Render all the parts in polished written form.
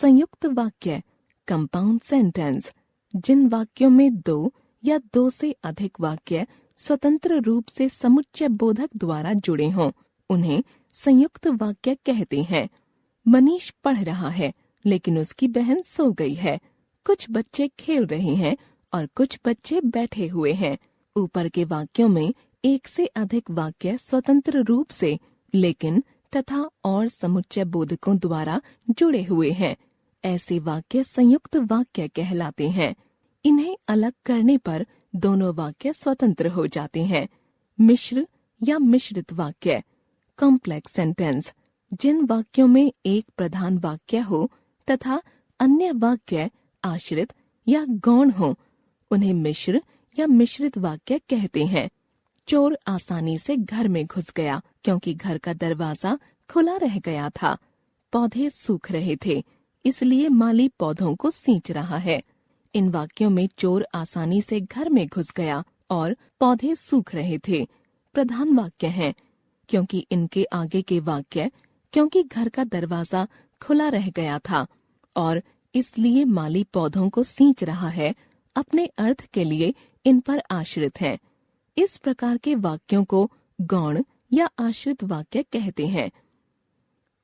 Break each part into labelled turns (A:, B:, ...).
A: संयुक्त वाक्य compound sentence, जिन वाक्यों में दो या दो से अधिक वाक्य स्वतंत्र रूप से समुच्चय बोधक द्वारा जुड़े हों, उन्हें संयुक्त वाक्य कहते हैं। मनीष पढ़ रहा है लेकिन उसकी बहन सो गई है। कुछ बच्चे खेल रहे हैं और कुछ बच्चे बैठे हुए हैं। ऊपर के वाक्यों में एक से अधिक वाक्य स्वतंत्र रूप से लेकिन तथा और समुच्चय बोधकों द्वारा जुड़े हुए हैं। ऐसे वाक्य संयुक्त वाक्य कहलाते हैं। इन्हें अलग करने पर दोनों वाक्य स्वतंत्र हो जाते हैं। मिश्र या मिश्रित वाक्य कॉम्प्लेक्स सेंटेंस, जिन वाक्यों में एक प्रधान वाक्य हो तथा अन्य वाक्य आश्रित या गौण हो, उन्हें मिश्र या मिश्रित वाक्य कहते हैं। चोर आसानी से घर में घुस गया क्योंकि घर का दरवाजा खुला रह गया था। पौधे सूख रहे थे, इसलिए माली पौधों को सींच रहा है। इन वाक्यों में चोर आसानी से घर में घुस गया और पौधे सूख रहे थे प्रधान वाक्य हैं, क्योंकि इनके आगे के वाक्य क्योंकि घर का दरवाजा खुला रह गया था और इसलिए माली पौधों को सींच रहा है अपने अर्थ के लिए इन पर आश्रित हैं। इस प्रकार के वाक्यों को गौण या आश्रित वाक्य कहते हैं।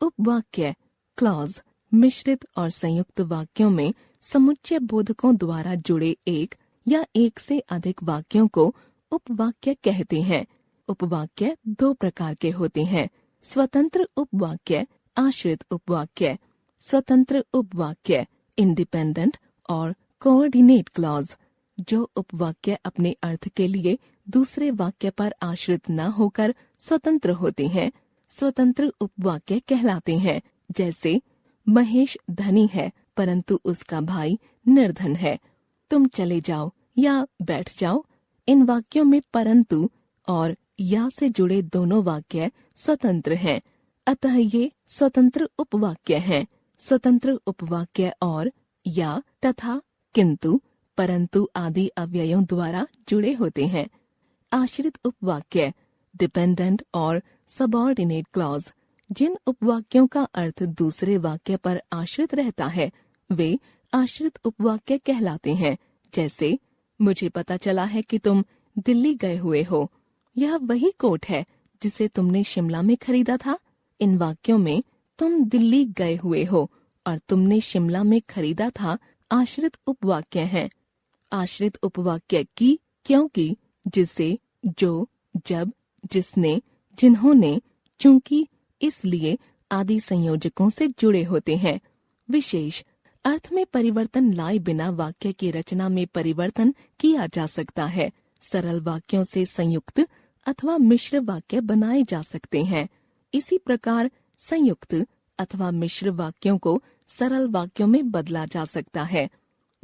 A: उपवाक्य क्लॉज मिश्रित और संयुक्त वाक्यों में समुच्चय बोधकों द्वारा जुड़े एक या एक से अधिक वाक्यों को उपवाक्य कहते हैं। उपवाक्य दो प्रकार के होते हैं, स्वतंत्र उपवाक्य, आश्रित उपवाक्य। स्वतंत्र उपवाक्य इंडिपेंडेंट और कोऑर्डिनेट क्लॉज, जो उपवाक्य अपने अर्थ के लिए दूसरे वाक्य पर आश्रित न होकर स्वतंत्र होते हैं, स्वतंत्र उपवाक्य कहलाते हैं। जैसे महेश धनी है परंतु उसका भाई निर्धन है। तुम चले जाओ या बैठ जाओ। इन वाक्यों में परंतु और या से जुड़े दोनों वाक्य स्वतंत्र हैं, अतः ये स्वतंत्र उपवाक्य हैं। स्वतंत्र उपवाक्य और या तथा किंतु परंतु आदि अव्ययों द्वारा जुड़े होते हैं। आश्रित उपवाक्य डिपेंडेंट और सबऑर्डिनेट क्लॉज, जिन उपवाक्यों का अर्थ दूसरे वाक्य पर आश्रित रहता है वे आश्रित उपवाक्य कहलाते हैं। जैसे मुझे पता चला है कि तुम दिल्ली गए हुए हो। यह वही कोट है जिसे तुमने शिमला में खरीदा था। इन वाक्यों में तुम दिल्ली गए हुए हो और तुमने शिमला में खरीदा था आश्रित उपवाक्य हैं। आश्रित उपवाक्य की, क्योंकि, जिसे, जो, जब, जिसने, जिन्होंने, चूंकि, इसलिए आदि संयोजकों से जुड़े होते हैं। विशेष अर्थ में परिवर्तन लाए बिना वाक्य की रचना में परिवर्तन किया जा सकता है। सरल वाक्यों से संयुक्त अथवा मिश्र वाक्य बनाए जा सकते हैं। इसी प्रकार संयुक्त अथवा मिश्र वाक्यों को सरल वाक्यों में बदला जा सकता है।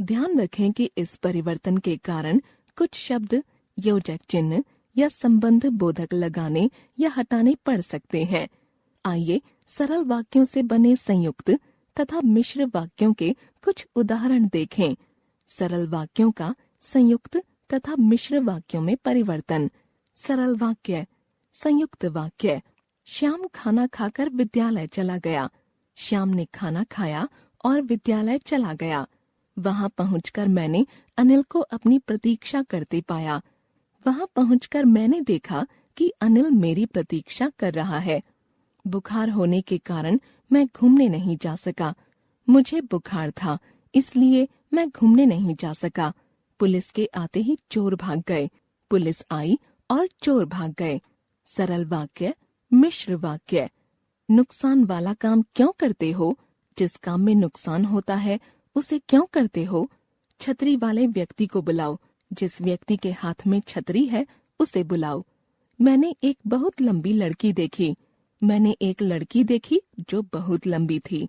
A: ध्यान रखें कि इस परिवर्तन के कारण कुछ शब्द योजक चिन्ह या संबंध बोधक लगाने या हटाने पड़ सकते हैं। आइए सरल वाक्यों से बने संयुक्त तथा मिश्र वाक्यों के कुछ उदाहरण देखें। सरल वाक्यों का संयुक्त तथा मिश्र वाक्यों में परिवर्तन। सरल वाक्य संयुक्त वाक्य श्याम खाना खाकर विद्यालय चला गया। श्याम ने खाना खाया और विद्यालय चला गया। वहां पहुंचकर मैंने अनिल को अपनी प्रतीक्षा करते पाया। वहां पहुंचकर मैंने देखा कि अनिल मेरी प्रतीक्षा कर रहा है। बुखार होने के कारण मैं घूमने नहीं जा सका। मुझे बुखार था, इसलिए मैं घूमने नहीं जा सका। पुलिस के आते ही चोर भाग गए। पुलिस आई और चोर भाग गए। सरल वाक्य मिश्र वाक्य नुकसान वाला काम क्यों करते हो? जिस काम में नुकसान होता है उसे क्यों करते हो? छतरी वाले व्यक्ति को बुलाओ। जिस व्यक्ति के हाथ में छतरी है उसे बुलाओ। मैंने एक बहुत लंबी लड़की देखी। मैंने एक लड़की देखी जो बहुत लंबी थी।